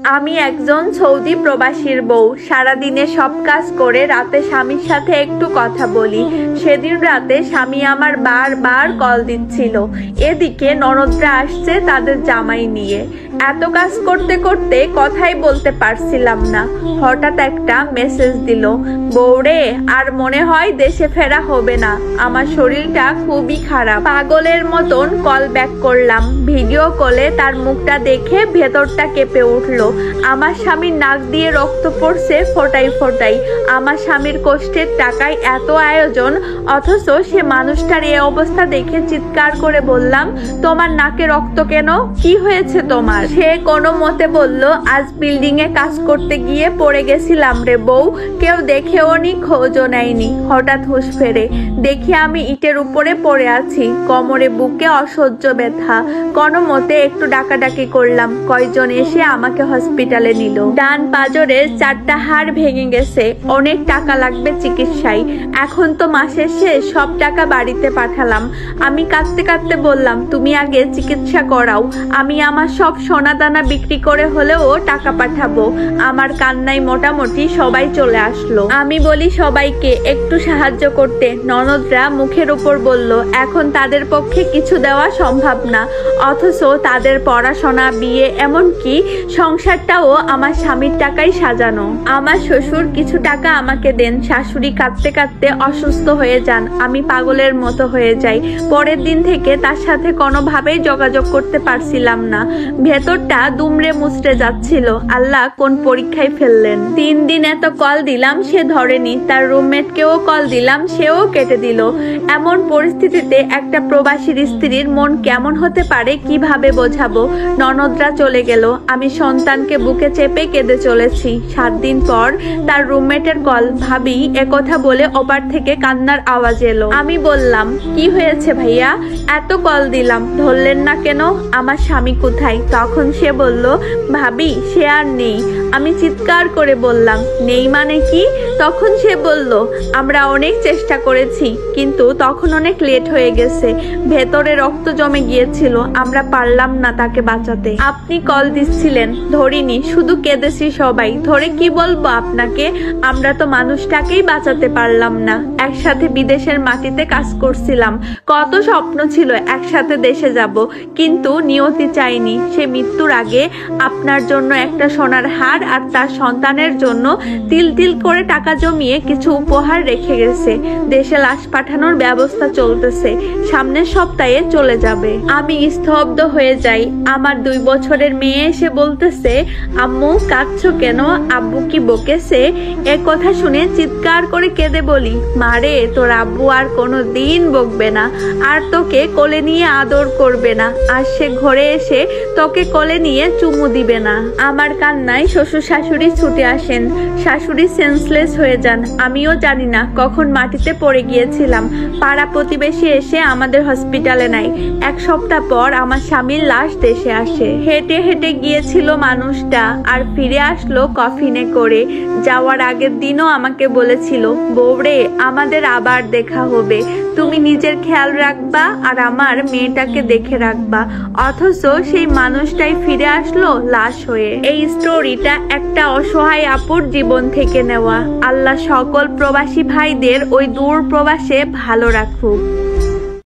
আমি একজন সৌদি প্রবাসীর বউ। সারাদিনে সব কাজ করে রাতে স্বামীর সাথে একটু কথা বলি। সেদিন রাতে স্বামী আমার বারবার কল দিচ্ছিল। এদিকে ননদরা আসছে তাদের জামাই নিয়ে। এত কাজ করতে করতে কথাই বলতে পারছিলাম না। হঠাৎ একটা মেসেজ দিল, বউরে আর মনে হয় দেশে ফেরা হবে না, আমার শরীরটা খুবই খারাপ। পাগলের মতন কল ব্যাক করলাম। ভিডিও কলে তার মুখটা দেখে ভেতরটা কেঁপে উঠলো। আমার স্বামীর নাক দিয়ে রক্ত পড়ছে ফোটাই ফোটাই। আমার স্বামীর কষ্টের টাকায় এত আয়োজন, অথচ সে মানুষটার এই অবস্থা দেখে চিৎকার করে বললাম, তোমার নাকে রক্ত কেন, কি হয়েছে তোমার? সে কোনো মতে বলল, আজ বিল্ডিং এ কাজ করতে গিয়ে পড়ে গেছিলাম রে বউ, কেউ দেখেও নি খোঁজও নেয়নি। হঠাৎ হুঁশ ফেরে, দেখি আমি ইটের উপরে পড়ে আছি, কোমরে বুকে অসহ্য ব্যথা। কোনো মতে একটু ডাকাডাকি করলাম, কয়জন এসে আমাকে হসপিটালে নিল। ডান পাজরের 4টা হাড় ভেঙে গেছে, অনেক টাকা লাগবে চিকিৎসায়। এখন তো মাসের শেষ, সব টাকা বাড়িতে পাঠালাম। আমি কাঁদতে কাঁদতে বললাম, তুমি আগে চিকিৎসা করাও, আমি আমার সব সোনা দানা বিক্রি করে হলেও টাকা পাঠাবো। আমার কান্নায় মোটামুটি সবাই চলে আসলো। আমি বলি সবাইকে একটু সাহায্য করতে। ননদরা মুখের উপর বলল, এখন তাদের পক্ষে কিছু দেওয়া সম্ভব না, অথচ তাদের পড়াশোনা, বিয়ে, এমনকি সংসারটাও আমার স্বামীর টাকায় সাজানো। আমার শ্বশুর কিছু টাকা আমাকে দেন। শাশুড়ি কাঁদতে কাঁদতে অসুস্থ হয়ে যান। আমি পাগলের মতো হয়ে যাই। পরের দিন থেকে তার সাথে কোনোভাবেই যোগাযোগ করতে পারছিলাম না। ভেতরটা দুমড়ে মুচড়ে যাচ্ছিল। আল্লাহ কোন পরীক্ষায় ফেললেন। 3 দিন এত কল দিলাম, সে ধরেনি। তার রুমমেটকেও কল দিলাম, সেও কেটে দিল। এমন পরিস্থিতিতে একটা প্রবাসীর স্ত্রীর মন কেমন হতে পারে কিভাবে বোঝাবো? ননদরা চলে গেল, আমি সন্তানকে বুকে চেপে কেঁদে চলেছি। 7 দিন পর তার রুমমেটের কল। ভাবি একথা বলে ওপার থেকে কান্নার আওয়াজ এলো। আমি বললাম, কি হয়েছে ভাইয়া, এত কল দিলাম, ধরলেন না কেন? আমার স্বামী কোথায়? তখন সে বলল, ভাবি সে আর নেই। আমি চিৎকার করে বললাম, নেই মানে কি? তখন সে বলল, আমরা অনেক চেষ্টা করেছি, কিন্তু তখন অনেক লেট হয়ে গেছে, ভেতরে রক্ত জমে গিয়েছিল, আমরা পারলাম না তাকে বাঁচাতে। আপনি কল দিচ্ছিলেন, ধরিনি, শুধু কেঁদেছি সবাই। ধরে কি বলবো আপনাকে? আমরা তো মানুষটাকেই বাঁচাতে পারলাম না। একসাথে বিদেশের মাটিতে কাজ করছিলাম, কত স্বপ্ন ছিল একসাথে দেশে যাব, কিন্তু নিয়তি চাইনি। সে মৃত্যুর আগে আপনার জন্য একটা সোনার হার আর তার সন্তানের জন্য তিল তিল করে টাকা জমিয়ে কিছু উপহার রেখে গেছে। দেশে লাশ পাঠানোর ব্যবস্থা চলতেছে, সামনের সপ্তাহে চলে যাবে। আমি স্তব্ধ হয়ে যাই। আমার 2 বছরের মেয়ে এসে বলতেছে, আম্মু কাঁদছো কেন, আব্বু কি বকেছে? এ কথা শুনে চিৎকার করে কেঁদে বলি, মারে তোর আব্বু আর কোনো দিন বকবে না, আর তোকে কোলে নিয়ে আদর করবে না, আর সে ঘরে এসে তোকে কোলে নিয়ে চুমু দিবে না। আমার কান্নায় শ্বশুর শাশুড়ি ছুটে আসেন। শাশুড়ি সেন্সলেস হয়ে যান। আমিও জানি না কখন মাটিতে পড়ে গিয়েছিলাম। পাড়া প্রতিবেশী এসে আমাদের হসপিটালে নেয়। 1 সপ্তাহ পর আমার স্বামীর লাশ দেশে আসে। হেঁটে হেঁটে গিয়েছিল মানুষটা, আর ফিরে আসলো কফিনে করে। যাওয়ার আগের দিনও আমাকে বলেছিল, বউরে আমাদের আবার দেখা হবে, তুমি নিজের খেয়াল রাখবা আর আমার মেয়েটাকে দেখে রাখবা। অথচ সেই মানুষটাই ফিরে আসলো লাশ হয়ে। এই স্টোরিটা একটা অসহায় আপুর জীবন থেকে নেওয়া। আল্লাহ সকল প্রবাসী ভাইদের ওই দূর প্রবাসে ভালো রাখুক।